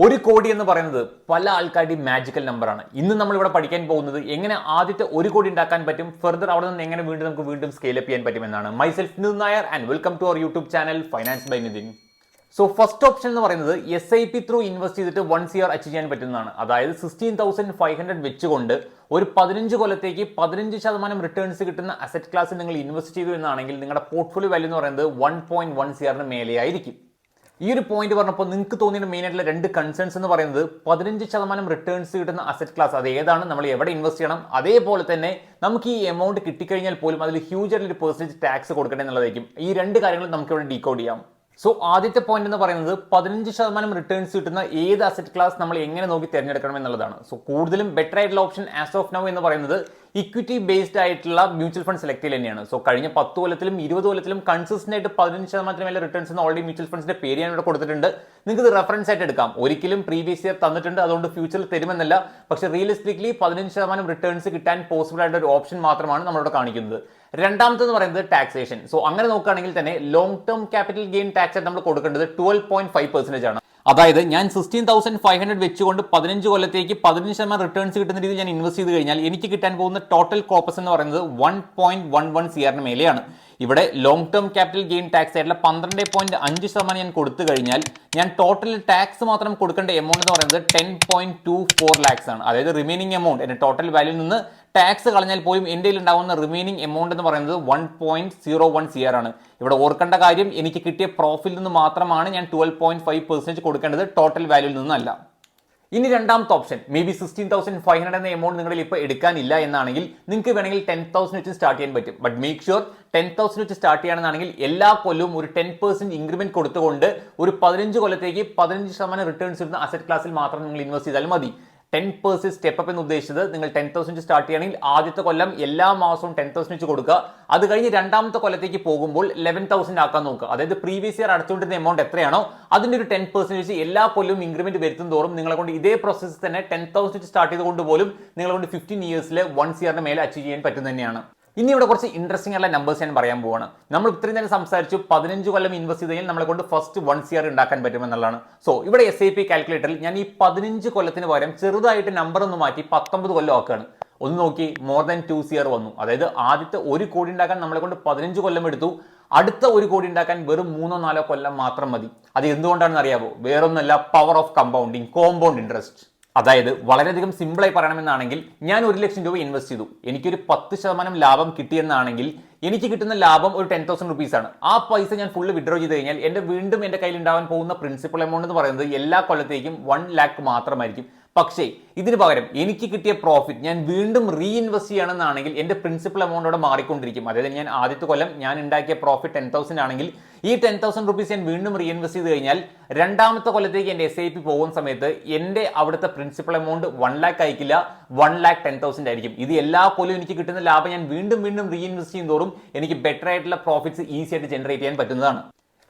ഒരു കോടി എന്ന് പറയുന്നത് പല ആൾക്കാരുടെയും മാജിക്കൽ നമ്പറാണ്. ഇന്ന് നമ്മൾ ഇവിടെ പഠിക്കാൻ പോകുന്നത് എങ്ങനെ ആദ്യത്തെ ഒരു കോടി ഉണ്ടാക്കാൻ പറ്റും, ഫർദർ അവിടെ നിന്ന് എങ്ങനെ നമുക്ക് വീണ്ടും സ്കെയിൽ അപ്പ് ചെയ്യാൻ പറ്റുമെന്നാണ്. Myself Nitin Nair and welcome to our YouTube channel finance by Nitin. So first option എന്ന് പറയുന്നത് SIP ത്രൂ ഇൻവെസ്റ്റ് ചെയ്തിട്ട് 1 CR അച്ചീവ് ചെയ്യാൻ പറ്റുന്നതാണ്. അതായത് 16,500 വെച്ചുകൊണ്ട് ഒരു 15 കൊല്ലത്തേക്ക് 15% റിട്ടേൺസ് കിട്ടുന്ന അസറ്റ് ക്ലാസ് നിങ്ങൾ ഇൻവെസ്റ്റ് ചെയ്തു എന്നാണെങ്കിൽ നിങ്ങളുടെ പോർട്ട്ഫോളിയോ വാല്യൂ എന്ന് പറയുന്നത് 1.1 CR മേലെയായിരിക്കും. ഈ ഒരു പോയിന്റ് പറഞ്ഞപ്പോൾ നിങ്ങൾക്ക് തോന്നിയ മെയിൻ ആയിട്ടുള്ള രണ്ട് കൺസേൺസ് എന്ന് പറയുന്നത് 15% റിട്ടേൺസ് കിട്ടുന്ന അസറ്റ് ക്ലാസ് അത് ഏതാണ്, നമ്മൾ എവിടെ ഇൻവെസ്റ്റ് ചെയ്യണം, അതേപോലെ തന്നെ നമുക്ക് ഈ എമൗണ്ട് കിട്ടിക്കഴിഞ്ഞാൽ പോലും അതിൽ ഹ്യൂജ് ആയിട്ടുള്ള പെർസെന്റേജ് ടാക്സ് കൊടുക്കണേ എന്നുള്ളതായിരിക്കും. ഈ രണ്ട് കാര്യങ്ങൾ നമുക്ക് ഇവിടെ ഡീകോഡ് ചെയ്യാം. സോ ആദ്യത്തെ പോയിന്റ് എന്ന് പറയുന്നത് 15% റിട്ടേൺസ് കിട്ടുന്ന ഏത് അസറ്റ് ക്ലാസ് നമ്മൾ എങ്ങനെ നോക്കി തിരഞ്ഞെടുക്കണം എന്നുള്ളതാണ്. സോ കൂടുതലും ബെറ്റർ ആയിട്ടുള്ള ഓപ്ഷൻ ആസ് ഓഫ് നൗ എന്ന് പറയുന്നത് ഇക്വിറ്റി ബേസ്ഡ് ആയിട്ടുള്ള മ്യൂച്വൽ ഫണ്ട് സെലക്ട് ചെയ്യൽ തന്നെയാണ്. സോ കഴിഞ്ഞ 10 കൊല്ലത്തിലും 20 കൊല്ലത്തിലും കൺസിസ്റ്റന്റ് ആയിട്ട് 15% മേലെ റിട്ടേൺസ് ഓൾറെഡി മ്യൂച്വൽ ഫണ്ട്സിന്റെ പേര് ഞാൻ ഇവിടെ കൊടുത്തിട്ടുണ്ട്. നിങ്ങൾക്ക് ഇത് റെഫറൻസ് ആയിട്ട് എടുക്കാം. ഒരിക്കലും പ്രീവിയസ് ഇയർ തന്നിട്ടുണ്ട്, അതുകൊണ്ട് ഫ്യൂച്ചറിൽ തരുമെന്നല്ല. പക്ഷേ റിയലിസ്റ്റിക്കലി 15% റിട്ടേൺസ് കിട്ടാൻ പോസിബിൾ ആയിട്ട് ഒരു ഓപ്ഷൻ മാത്രമാണ് നമ്മളിവിടെ കാണിക്കുന്നത്. രണ്ടാമത്തെന്ന് പറയുന്നത് ടാക്സേഷൻ. സോ അങ്ങനെ നോക്കുകയാണെങ്കിൽ തന്നെ long term capital gain tax ആയിട്ട് നമ്മൾ കൊടുക്കേണ്ടത് 12.5% ആണ്. അതായത് ഞാൻ 16,500 വെച്ചുകൊണ്ട് 15 കൊല്ലത്തേക്ക് 15% റിട്ടേൺസ് കിട്ടുന്ന രീതിയിൽ ഞാൻ ഇൻവെസ്റ്റ് ചെയ്ത് കഴിഞ്ഞാൽ എനിക്ക് കിട്ടാൻ പോകുന്ന ടോട്ടൽ കോപ്പസ് എന്ന് പറയുന്നത് 1.11 CR മേലെയാണ്. ഇവിടെ long term capital gain tax ആയിട്ടുള്ള 12.5% ഞാൻ കൊടുത്തു കഴിഞ്ഞാൽ ഞാൻ ടോട്ടൽ ടാക്സ് മാത്രം കൊടുക്കേണ്ട എമൗണ്ട് എന്ന് പറയുന്നത് 10.24 lakhs ആണ്. അതായത് റിമൈനിങ് എമൗണ്ട് എന്റെ ടോട്ടൽ വാല്യൂവിൽ നിന്ന് ടാക്സ് കളഞ്ഞാൽ പോലും എൻ്റെ ഉണ്ടാവുന്ന റിമൈനിങ് എമൗണ്ട് എന്ന് പറയുന്നത് 1.01 CR ആണ്. ഇവിടെ ഓർക്കേണ്ട കാര്യം, എനിക്ക് കിട്ടിയ പ്രോഫിറ്റിൽ നിന്ന് മാത്രമാണ് ഞാൻ 12.5% കൊടുക്കേണ്ടത്, ടോട്ടൽ വാല്യൂവിൽ നിന്നല്ല. ഇനി രണ്ടാമത്തെ ഓപ്ഷൻ മേ ബി 16,500 എന്ന എമൗണ്ട് നിങ്ങളിൽ ഇപ്പോൾ എടുക്കാനില്ല എന്നാണെങ്കിൽ നിങ്ങൾക്ക് വേണമെങ്കിൽ 10,000 വെച്ച് സ്റ്റാർട്ട് ചെയ്യാൻ പറ്റും. ബട്ട് മേക്ക് ഷുവർ 10,000 വെച്ച് സ്റ്റാർട്ട് ചെയ്യുകയാണെന്നാണെങ്കിൽ എല്ലാ കൊല്ലവും ഒരു 10% ഇൻക്രിമെന്റ് കൊടുത്തുകൊണ്ട് ഒരു 15 കൊല്ലത്തേക്ക് 15% റിട്ടേൺസ് കിട്ടുന്ന അസറ്റ് ക്ലാസ്സിൽ മാത്രം നിങ്ങൾ ഇൻവെസ്റ്റ് ചെയ്താൽ മതി. 10% സ്റ്റെപ്പ് അപ്പ് എന്ന് ഉദ്ദേശിച്ചത് നിങ്ങൾ 10,000 സ്റ്റാർട്ട് ചെയ്യുകയാണെങ്കിൽ ആദ്യത്തെ കൊല്ലം എല്ലാ മാസവും 10,000 വെച്ച് കൊടുക്കുക. അത് കഴിഞ്ഞ് രണ്ടാമത്തെ കൊല്ലത്തേക്ക് പോകുമ്പോൾ 11,000 ആക്കാൻ നോക്കുക. അതായത് പ്രീവിയസ് ഇയർ അടച്ചുകൊണ്ടിരുന്ന എമൗണ്ട് എത്രയാണോ അതിന്റെ ഒരു 10% വെച്ച് എല്ലാ കൊല്ലവും ഇൻക്രിമെന്റ് വരുത്തും തോറും നിങ്ങളെ കൊണ്ട് ഇതേ പ്രോസസ്സ് തന്നെ 10,000 വെച്ച് സ്റ്റാർട്ട് ചെയ്തുകൊണ്ട് പോലും നിങ്ങളെ കൊണ്ട് 15 ഇയേഴ്സിൽ 1 CR മേലെ അച്ചീവ് ചെയ്യാൻ പറ്റും തന്നെയാണ്. ഇനി ഇവിടെ കുറച്ച് ഇൻട്രസ്റ്റിംഗ് ആയിട്ടുള്ള നമ്പേഴ്സ് ഞാൻ പറയാൻ പോവാണ്. നമ്മൾ ഇത്രയും നേരം സംസാരിച്ചു 15 കൊല്ലം ഇൻവെസ്റ്റ് ചെയ്ത് കഴിഞ്ഞാൽ നമ്മളെ കൊണ്ട് ഫസ്റ്റ് 1 CR ഉണ്ടാക്കാൻ പറ്റുമെന്നുള്ളതാണ്. സോ ഇവിടെ SIP കാൽക്കുലേറ്ററിൽ ഞാൻ ഈ 15 കൊല്ലത്തിന് പകരം ചെറുതായിട്ട് നമ്പർ ഒന്ന് മാറ്റി 19 കൊല്ലം ആക്കുകയാണ്. ഒന്ന് നോക്കി, മോർ ദാൻ 2 CR വന്നു. അതായത് ആദ്യത്തെ 1 കോടി ഉണ്ടാക്കാൻ നമ്മളെ കൊണ്ട് 15 കൊല്ലം എടുത്തു. അടുത്ത 1 കോടി ഉണ്ടാക്കാൻ വെറും 3-4 കൊല്ലം മാത്രം മതി. അത് എന്തുകൊണ്ടാണെന്ന് അറിയാമോ? വേറൊന്നല്ല, power of compounding, compound interest. അതായത് വളരെയധികം സിമ്പിളായി പറയണമെന്നാണെങ്കിൽ ഞാൻ 1 ലക്ഷം രൂപ ഇൻവെസ്റ്റ് ചെയ്തു, എനിക്കൊരു 10% ലാഭം കിട്ടിയെന്നാണെങ്കിൽ എനിക്ക് കിട്ടുന്ന ലാഭം ഒരു 10,000 റുപ്പീസാണ്. ആ പൈസ ഞാൻ ഫുള്ള് വിഡ്രോ ചെയ്ത് കഴിഞ്ഞാൽ വീണ്ടും എൻ്റെ കയ്യിൽ ഉണ്ടാവാൻ പോകുന്ന പ്രിൻസിപ്പൽ എമൗണ്ട് എന്ന് പറയുന്നത് എല്ലാ കൊല്ലത്തേക്കും 1 lakh മാത്രമായിരിക്കും. പക്ഷേ ഇതിന് പകരം എനിക്ക് കിട്ടിയ പ്രോഫിറ്റ് ഞാൻ വീണ്ടും റീഇൻവെസ്റ്റ് ചെയ്യണമെന്നാണെങ്കിൽ എൻ്റെ പ്രിൻസിപ്പൽ എമൗണ്ടോടെ മാറിക്കൊണ്ടിരിക്കും. അതായത് ഞാൻ ആദ്യത്തെ കൊല്ലം ഞാൻ ഉണ്ടാക്കിയ പ്രോഫിറ്റ് 10,000 ആണെങ്കിൽ ഈ 10,000 റുപ്പീസ് ഞാൻ വീണ്ടും റീഇൻവെസ്റ്റ് ചെയ്ത് കഴിഞ്ഞാൽ രണ്ടാമത്തെ കൊല്ലത്തേക്ക് എൻ്റെ SIP പോകുന്ന സമയത്ത് എൻ്റെ അവിടുത്തെ പ്രിൻസിപ്പൽ എമൗണ്ട് 1 lakh ആയിരിക്കില്ല, 1,10,000 ആയിരിക്കും. ഇത് എല്ലാ കൊല്ലവും എനിക്ക് കിട്ടുന്ന ലാഭം ഞാൻ വീണ്ടും റീഇൻവെസ്റ്റ് ചെയ്യുന്നതോറും എനിക്ക് ബെറ്റർ ആയിട്ടുള്ള പ്രോഫിറ്റ്സ് ഈസി ആയിട്ട് ജനറേറ്റ് ചെയ്യാൻ പറ്റുന്നതാണ്.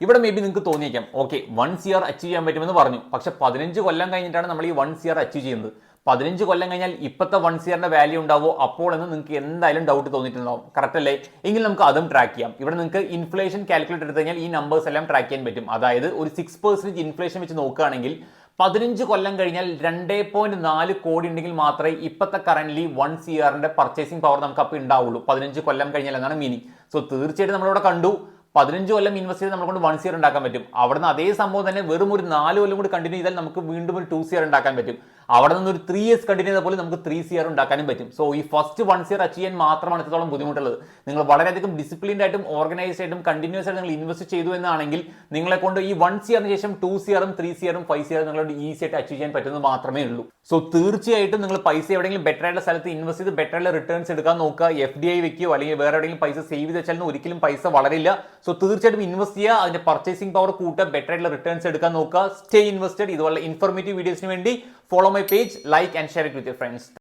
ഇവിടെ മേ ബി നിങ്ങൾക്ക് തോന്നിയേക്കാം, ഓക്കെ 1 CR അച്ചീവ് ചെയ്യാൻ പറ്റുമെന്ന് പറഞ്ഞു, പക്ഷെ 15 കൊല്ലം കഴിഞ്ഞിട്ടാണ് നമ്മൾ ഈ 1 CR അച്ചീവ് ചെയ്യുന്നത്. 15 കൊല്ലം കഴിഞ്ഞാൽ ഇപ്പോഴത്തെ 1 CRന്റെ വാല്യൂ ഉണ്ടാവോ അപ്പോൾ എന്ന് നിങ്ങൾക്ക് എന്തായാലും ഡൗട്ട് തോന്നിയിട്ടുണ്ടാവും. കറക്റ്റ് അല്ലേ? എങ്കിൽ നമുക്ക് അതും ട്രാക്ക് ചെയ്യാം. ഇവിടെ നിങ്ങൾക്ക് ഇൻഫ്ലേഷൻ കാൽക്കുലേറ്റ് എടുത്തു കഴിഞ്ഞാൽ ഈ നമ്പേഴ്സ് എല്ലാം ട്രാക്ക് ചെയ്യാൻ പറ്റും. അതായത് ഒരു 6% ഇൻഫ്ലേഷൻ വെച്ച് നോക്കുകയാണെങ്കിൽ 15 കൊല്ലം കഴിഞ്ഞാൽ 2.4 കോടി ഉണ്ടെങ്കിൽ മാത്രമേ ഇപ്പോഴത്തെ കറന്റ് 1 CRന്റെ പർച്ചേസിംഗ് പവർ നമുക്ക് അപ്പോൾ ഉണ്ടാവുള്ളൂ. 15 കൊല്ലം കഴിഞ്ഞാൽ എന്നാണ് മീനിങ്. സോ തീർച്ചയായിട്ടും നമ്മളിവിടെ കണ്ടു 15 കൊല്ലം ഇൻവെസ്റ്റ് ചെയ്ത് നമ്മളെ കൊണ്ട് 1 CR ഉണ്ടാക്കാൻ പറ്റും. അവിടുന്ന് അതേ സംഭവം തന്നെ വെറും ഒരു 4 കൊല്ലം കൂടി കണ്ടിന്യൂ ചെയ്താൽ നമുക്ക് വീണ്ടും ഒരു 2 CR ഉണ്ടാക്കാൻ പറ്റും. അവിടെ നിന്ന് ഒരു 3 years കണ്ടിന്യൂ ചെയ്താൽ പോലും നമുക്ക് 3 CR ഉണ്ടാക്കാനും പറ്റും. സോ ഈ ഫസ്റ്റ് 1 CR അച്ചീവ് ചെയ്യാൻ മാത്രമാണ് ഇത്രത്തോളം ബുദ്ധിമുട്ടുള്ളത്. നിങ്ങൾ വളരെയധികം ഡിസിപ്ലിൻഡ് ആയിട്ടും ഓർഗനൈസ്ഡ് ആയിട്ടും കണ്ടിന്യൂസ് ആയിട്ട് നിങ്ങൾ ഇൻവെസ്റ്റ് ചെയ്തു എന്നാണെങ്കിൽ നിങ്ങളെ കൊണ്ട് ഈ 1 CRന് ശേഷം 2 CRും 3 CRും 5 CR നിങ്ങളോട് ഈസി ആയിട്ട് അച്ചീവ് ചെയ്യാൻ പറ്റുന്നത് മാത്രമേ ഉള്ളൂ. സോ തീർച്ചയായിട്ടും നിങ്ങൾ പൈസ എവിടെയെങ്കിലും ബെറ്റർ ആയിട്ടുള്ള സ്ഥലത്ത് ഇൻവെസ്റ്റ് ചെയ്ത് ബെറ്റർ ആയിട്ടുള്ള റിട്ടേൺസ് എടുക്കാൻ നോക്കുക. FDI വെക്കുകയോ അല്ലെങ്കിൽ വേറെ എവിടെയെങ്കിലും പൈസ സേവ് ചെയ്ത് വെച്ചാൽ ഒരിക്കലും പൈസ വളരില്ല. സോ തീർച്ചയായിട്ടും ഇൻവെസ്റ്റ് ചെയ്യുക, അതിന്റെ പർച്ചേസിംഗ് പവർ കൂട്ടുക, ബെറ്റർ ആയിട്ടുള്ള റിട്ടേൺസ് എടുക്കാൻ നോക്കുക. Stay invested. ഇതുപോലെ ഇൻഫോർമേറ്റീവ് വീഡിയോസിന് വേണ്ടി follow my page, like and share it with your friends.